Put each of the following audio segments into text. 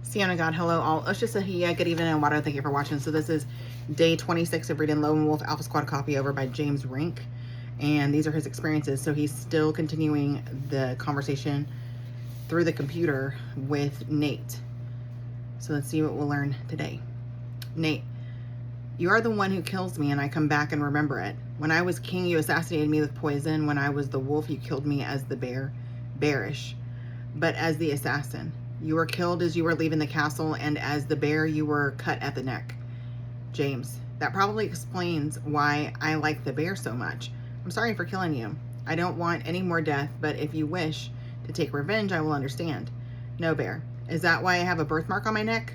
Sienna God, hello all. Oshasahia, good evening, and Wado, thank you for watching. So this is day 26 of reading Lone Wolf Alpha Squad copy over by James Rink. And these are his experiences. So he's still continuing the conversation through the computer with Nate. So let's see what we'll learn today. Nate, you are the one who kills me and I come back and remember it. When I was king, you assassinated me with poison. When I was the wolf, you killed me as the bear, bearish, but as the assassin. You were killed as you were leaving the castle, and as the bear, you were cut at the neck. James, that probably explains why I like the bear so much. I'm sorry for killing you. I don't want any more death, but if you wish to take revenge, I will understand. No, bear. Is that why I have a birthmark on my neck?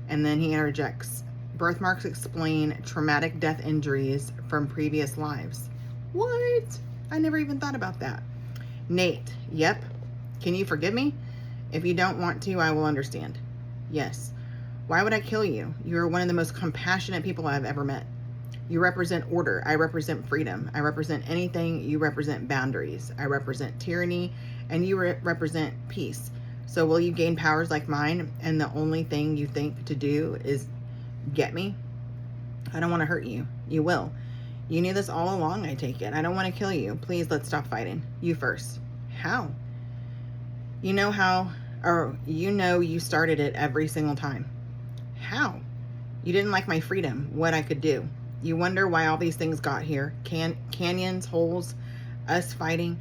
And then he interjects. Birthmarks explain traumatic death injuries from previous lives. What? I never even thought about that. Nate, yep. Can you forgive me? If you don't want to, I will understand. Yes. Why would I kill you? You are one of the most compassionate people I've ever met. You represent order. I represent freedom. I represent anything. You represent boundaries. I represent tyranny, and you represent peace. So will you gain powers like mine, and the only thing you think to do is get me? I don't want to hurt you. You will. You knew this all along, I take it. I don't want to kill you. Please, let's stop fighting. You first. How? You know how, or you know you started it every single time. How? You didn't like my freedom, what I could do. You wonder why all these things got here. Canyons, holes, us fighting.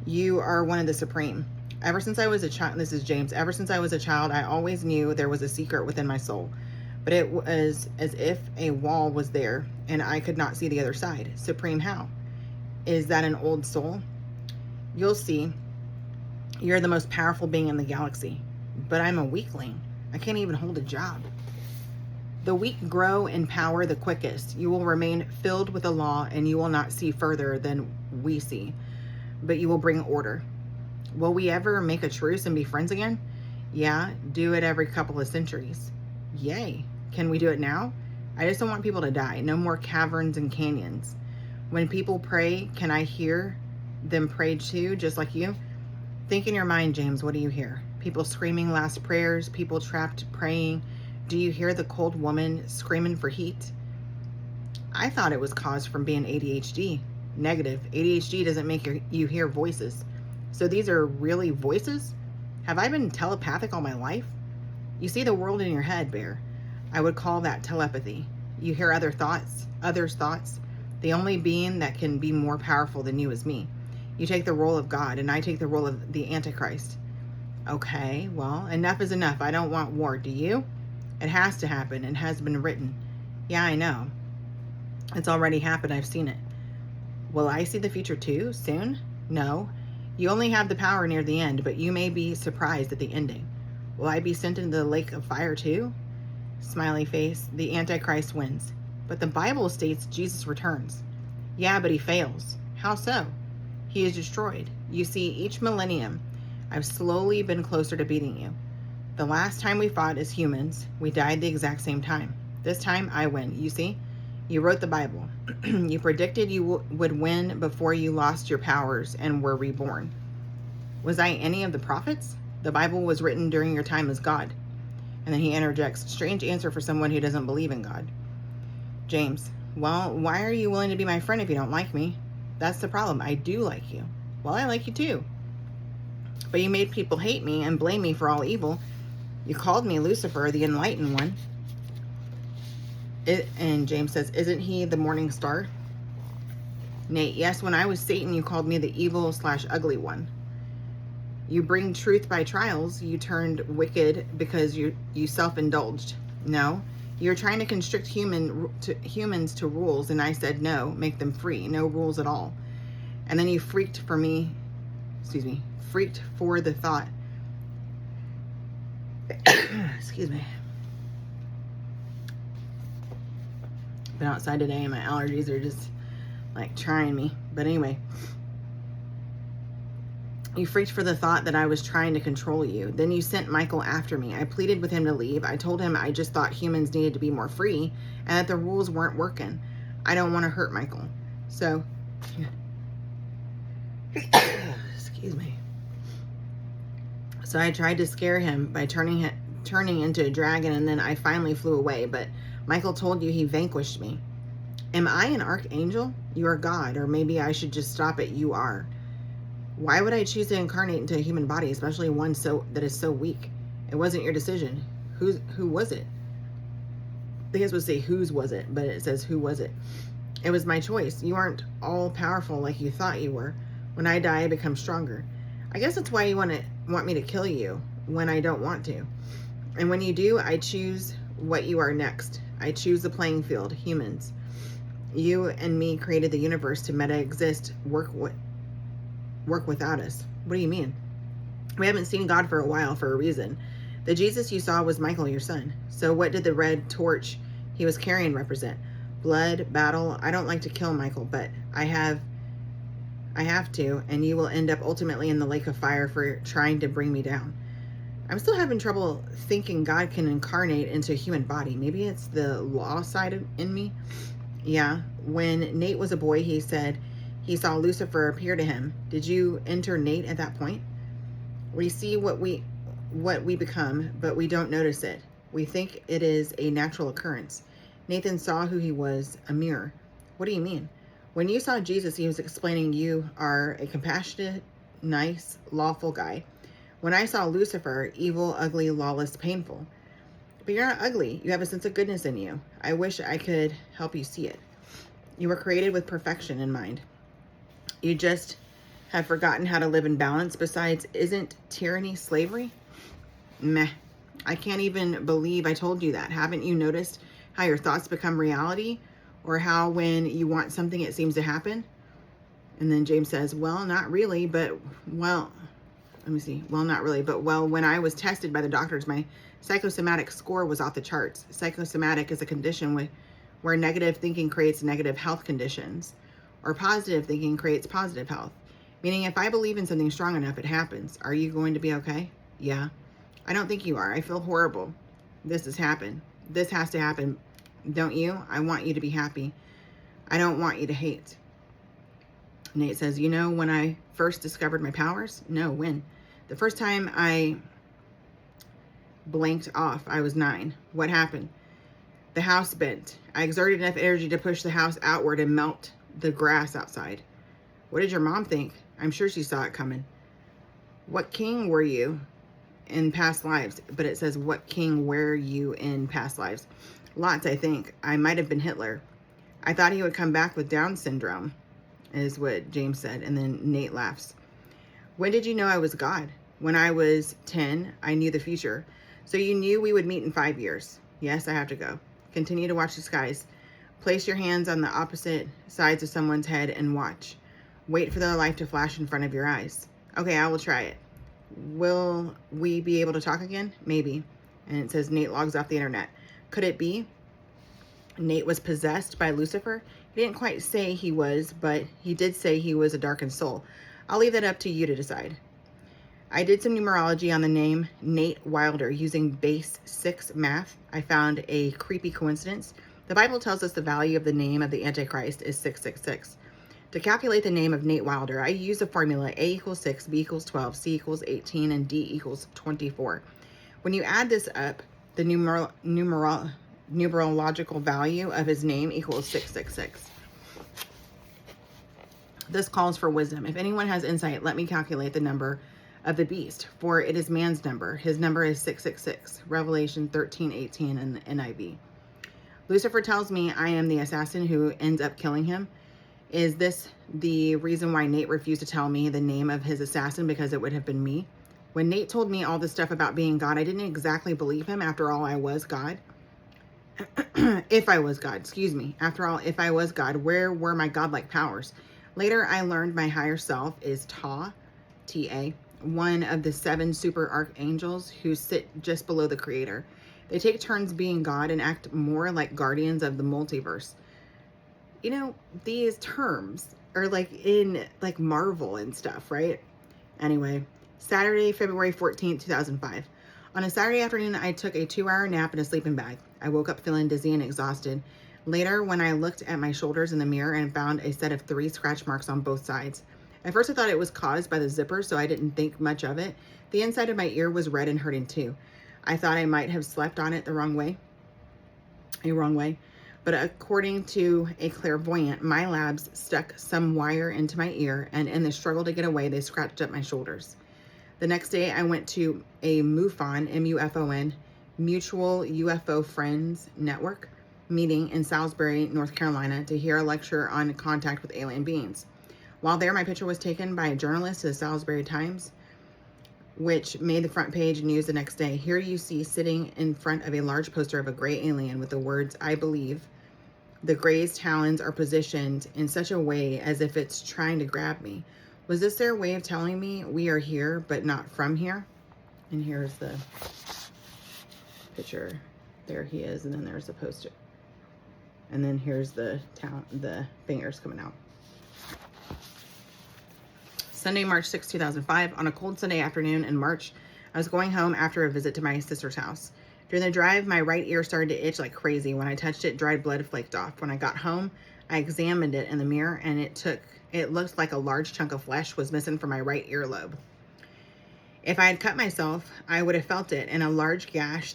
You are one of the supreme. Ever since I was a child, this is James, ever since I was a child, I always knew there was a secret within my soul. But it was as if a wall was there and I could not see the other side. Supreme how? Is that an old soul? You'll see. You're the most powerful being in the galaxy. But I'm a weakling. I can't even hold a job. The weak grow in power the quickest. You will remain filled with the law and you will not see further than we see. But you will bring order. Will we ever make a truce and be friends again? Yeah, do it every couple of centuries. Yay. Can we do it now? I just don't want people to die. No more caverns and canyons. When people pray, can I hear them pray too, just like you? Think in your mind, James, what do you hear? People screaming last prayers, people trapped praying. Do you hear the cold woman screaming for heat? I thought it was caused from being ADHD. Negative. ADHD doesn't make you hear voices. So these are really voices? Have I been telepathic all my life? You see the world in your head, Bear. I would call that telepathy. You hear others' thoughts. The only being that can be more powerful than you is me. You take the role of God, and I take the role of the Antichrist. Okay, well, enough is enough. I don't want war, do you? It has to happen. It has been written. Yeah, I know. It's already happened. I've seen it. Will I see the future too, soon? No. You only have the power near the end, but you may be surprised at the ending. Will I be sent into the lake of fire too? Smiley face. The Antichrist wins. But the Bible states Jesus returns. Yeah, but he fails. How so? He is destroyed. You see, each millennium, I've slowly been closer to beating you. The last time we fought as humans, we died the exact same time. This time, I win. You see? You wrote the Bible. You predicted you would win before you lost your powers and were reborn. Was I any of the prophets? The Bible was written during your time as God. And then he interjects, strange answer for someone who doesn't believe in God. James, well, why are you willing to be my friend if you don't like me? That's the problem. I do like you. Well, I like you too. But you made people hate me and blame me for all evil. You called me Lucifer, the enlightened one. And James says, isn't he the morning star? Nate, yes, when I was Satan, you called me the evil/ugly one. You bring truth by trials. You turned wicked because you self-indulged. No, you're trying to constrict humans to rules, and I said no, make them free, no rules at all. And then you freaked for the thought. Excuse me. Been outside today and my allergies are just like trying me. But anyway, you freaked for the thought that I was trying to control you. Then you sent Michael after me. I pleaded with him to leave. I told him I just thought humans needed to be more free and that the rules weren't working. I don't want to hurt Michael. So, excuse me. So I tried to scare him by turning turning into a dragon, and then I finally flew away. But Michael told you he vanquished me. Am I an archangel? You are God, or maybe I should just stop at you are. Why would I choose to incarnate into a human body, especially one that is so weak? It wasn't your decision. Who was it? I think it's supposed to say whose was it, but it says who was it? It was my choice. You aren't all powerful like you thought you were. When I die, I become stronger. I guess that's why you want me to kill you when I don't want to. And when you do, I choose what you are next. I choose the playing field, humans. You and me created the universe to meta-exist, work without us. What do you mean? We haven't seen God for a while for a reason. The Jesus you saw was Michael, your son. So what did the red torch he was carrying represent? Blood, battle. I don't like to kill Michael, but I have to, and you will end up ultimately in the lake of fire for trying to bring me down. I'm still having trouble thinking God can incarnate into a human body. Maybe it's the law side in me. Yeah, when Nate was a boy, he said he saw Lucifer appear to him. Did you enter Nate at that point? We see what we become, but we don't notice it. We think it is a natural occurrence. Nathan saw who he was, a mirror. What do you mean? When you saw Jesus, he was explaining you are a compassionate, nice, lawful guy. When I saw Lucifer, evil, ugly, lawless, painful. But you're not ugly. You have a sense of goodness in you. I wish I could help you see it. You were created with perfection in mind. You just have forgotten how to live in balance. Besides, isn't tyranny slavery? Meh. I can't even believe I told you that. Haven't you noticed how your thoughts become reality? Or how when you want something, it seems to happen? And then James says, well, not really, but well, let me see. Well, not really, but well, when I was tested by the doctors, my psychosomatic score was off the charts. Psychosomatic is a condition where negative thinking creates negative health conditions, or positive thinking creates positive health. Meaning if I believe in something strong enough, it happens. Are you going to be okay? Yeah. I don't think you are. I feel horrible. This has happened. This has to happen. Don't you? I want you to be happy. I don't want you to hate. Nate says, you know, when I first discovered my powers? No, when? The first time I blanked off, I was 9. What happened? The house bent. I exerted enough energy to push the house outward and melt the grass outside. What did your mom think? I'm sure she saw it coming. What king were you in past lives? But it says, what king were you in past lives? Lots, I think. I might have been Hitler. I thought he would come back with Down syndrome, is what James said. And then Nate laughs. When did you know I was God? When I was 10, I knew the future. So you knew we would meet in 5 years. Yes, I have to go. Continue to watch the skies. Place your hands on the opposite sides of someone's head and watch. Wait for their life to flash in front of your eyes. Okay, I will try it. Will we be able to talk again? Maybe. And it says Nate logs off the internet. Could it be Nate was possessed by Lucifer? He didn't quite say he was, but he did say he was a darkened soul. I'll leave that up to you to decide. I did some numerology on the name Nate Wilder using base 6 math. I found a creepy coincidence. The Bible tells us the value of the name of the Antichrist is 666. To calculate the name of Nate Wilder, I use the formula A equals 6, B equals 12, C equals 18, and D equals 24. When you add this up, the numerological value of his name equals 666. This calls for wisdom. If anyone has insight, let me calculate the number of the beast, for it is man's number. His number is 666. Revelation 13:18 in the NIV. Lucifer tells me I am the assassin who ends up killing him. Is this the reason why Nate refused to tell me the name of his assassin? Because it would have been me. When Nate told me all this stuff about being God, I didn't exactly believe him. After all, I was God. If I was God, excuse me. After all, if I was God, where were my godlike powers? Later, I learned my higher self is Ta, T-A, one of the 7 super archangels who sit just below the creator. They take turns being God and act more like guardians of the multiverse. You know, these terms are like in like Marvel and stuff, right? Anyway, Saturday, February 14th, 2005. On a Saturday afternoon, I took a 2-hour nap in a sleeping bag. I woke up feeling dizzy and exhausted. Later, when I looked at my shoulders in the mirror and found a set of 3 scratch marks on both sides. At first, I thought it was caused by the zipper, so I didn't think much of it. The inside of my ear was red and hurting too. I thought I might have slept on it the wrong way. But according to a clairvoyant, my labs stuck some wire into my ear, and in the struggle to get away, they scratched up my shoulders. The next day, I went to a MUFON, M-U-F-O-N, Mutual UFO Friends Network meeting in Salisbury, North Carolina, to hear a lecture on contact with alien beings. While there, my picture was taken by a journalist to the Salisbury Times, which made the front page news the next day. Here you see sitting in front of a large poster of a gray alien with the words, "I believe." The gray's talons are positioned in such a way as if it's trying to grab me. Was this their way of telling me we are here, but not from here? And here's the picture. There he is, and then there's the poster. And then here's the fingers coming out. Sunday, March 6, 2005. On a cold Sunday afternoon in March, I was going home after a visit to my sister's house. During the drive, my right ear started to itch like crazy. When I touched it, dried blood flaked off. When I got home, I examined it in the mirror, and it looked like a large chunk of flesh was missing from my right earlobe. If I had cut myself, I would have felt it, and a large gash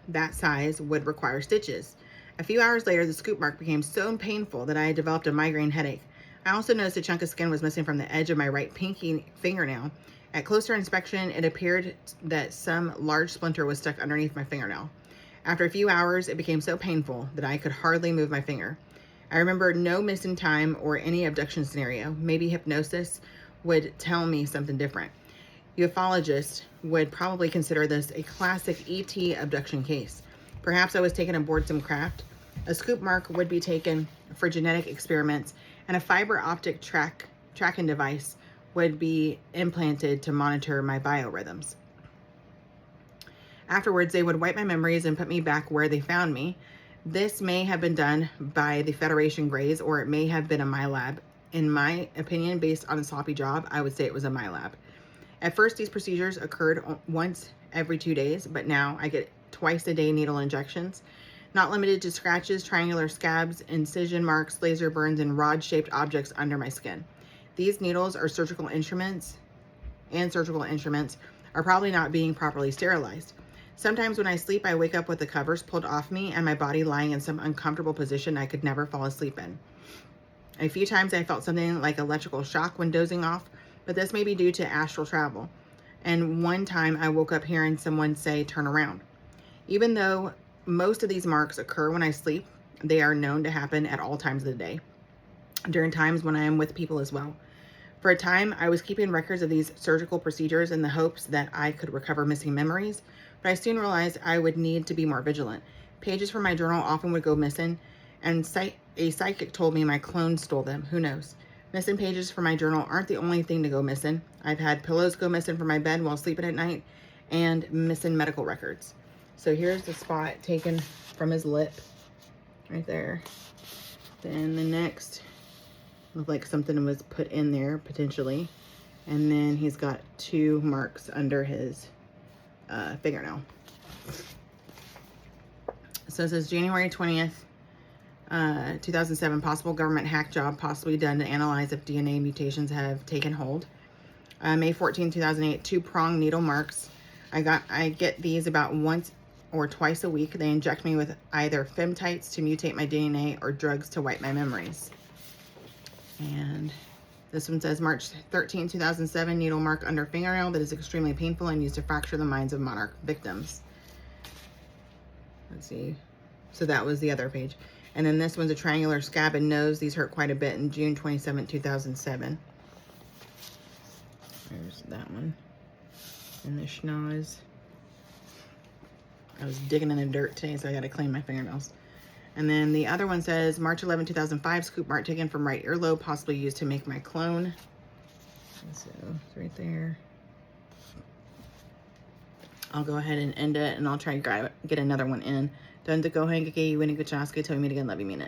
that size would require stitches. A few hours later, the scoop mark became so painful that I had developed a migraine headache. I also noticed a chunk of skin was missing from the edge of my right pinky fingernail. At closer inspection, it appeared that some large splinter was stuck underneath my fingernail. After a few hours, it became so painful that I could hardly move my finger. I remember no missing time or any abduction scenario. Maybe hypnosis would tell me something different. Ufologists would probably consider this a classic ET abduction case. Perhaps I was taken aboard some craft. A scoop mark would be taken for genetic experiments, and a fiber optic tracking device would be implanted to monitor my biorhythms. Afterwards, they would wipe my memories and put me back where they found me. This may have been done by the Federation Greys, or it may have been a my lab. In my opinion, based on a sloppy job, I would say it was a my lab. At first, these procedures occurred once every 2 days, but now I get twice a day needle injections, not limited to scratches, triangular scabs, incision marks, laser burns, and rod-shaped objects under my skin. These needles are surgical instruments are probably not being properly sterilized. Sometimes when I sleep, I wake up with the covers pulled off me and my body lying in some uncomfortable position I could never fall asleep in. A few times I felt something like electrical shock when dozing off, but this may be due to astral travel. And one time I woke up hearing someone say, "Turn around." Even though most of these marks occur when I sleep, they are known to happen at all times of the day, during times when I am with people as well. For a time, I was keeping records of these surgical procedures in the hopes that I could recover missing memories, but I soon realized I would need to be more vigilant. Pages from my journal often would go missing, and a psychic told me my clone stole them. Who knows? Missing pages from my journal aren't the only thing to go missing. I've had pillows go missing from my bed while sleeping at night, and missing medical records. So here's the spot taken from his lip, right there. Then the next, looked like something was put in there, potentially. And then he's got 2 marks under his fingernail. So it says January 20th, 2007, possible government hack job possibly done to analyze if DNA mutations have taken hold. May 14, 2008, 2-prong needle marks. I get these about once or twice a week. They inject me with either femtites to mutate my DNA or drugs to wipe my memories. And this one says March 13, 2007, needle mark under fingernail that is extremely painful and used to fracture the minds of monarch victims. Let's see. So that was the other page. And then this one's a triangular scab and nose. These hurt quite a bit in June 27, 2007. There's that one. And the schnoz. I was digging in the dirt today, so I got to clean my fingernails. And then the other one says March 11, 2005, scoop mark taken from right earlobe, possibly used to make my clone. And so it's right there. I'll go ahead and end it, and I'll try to get another one in. Done to go hang, get you, winning, good chance, good, tell me again, love you, mean it.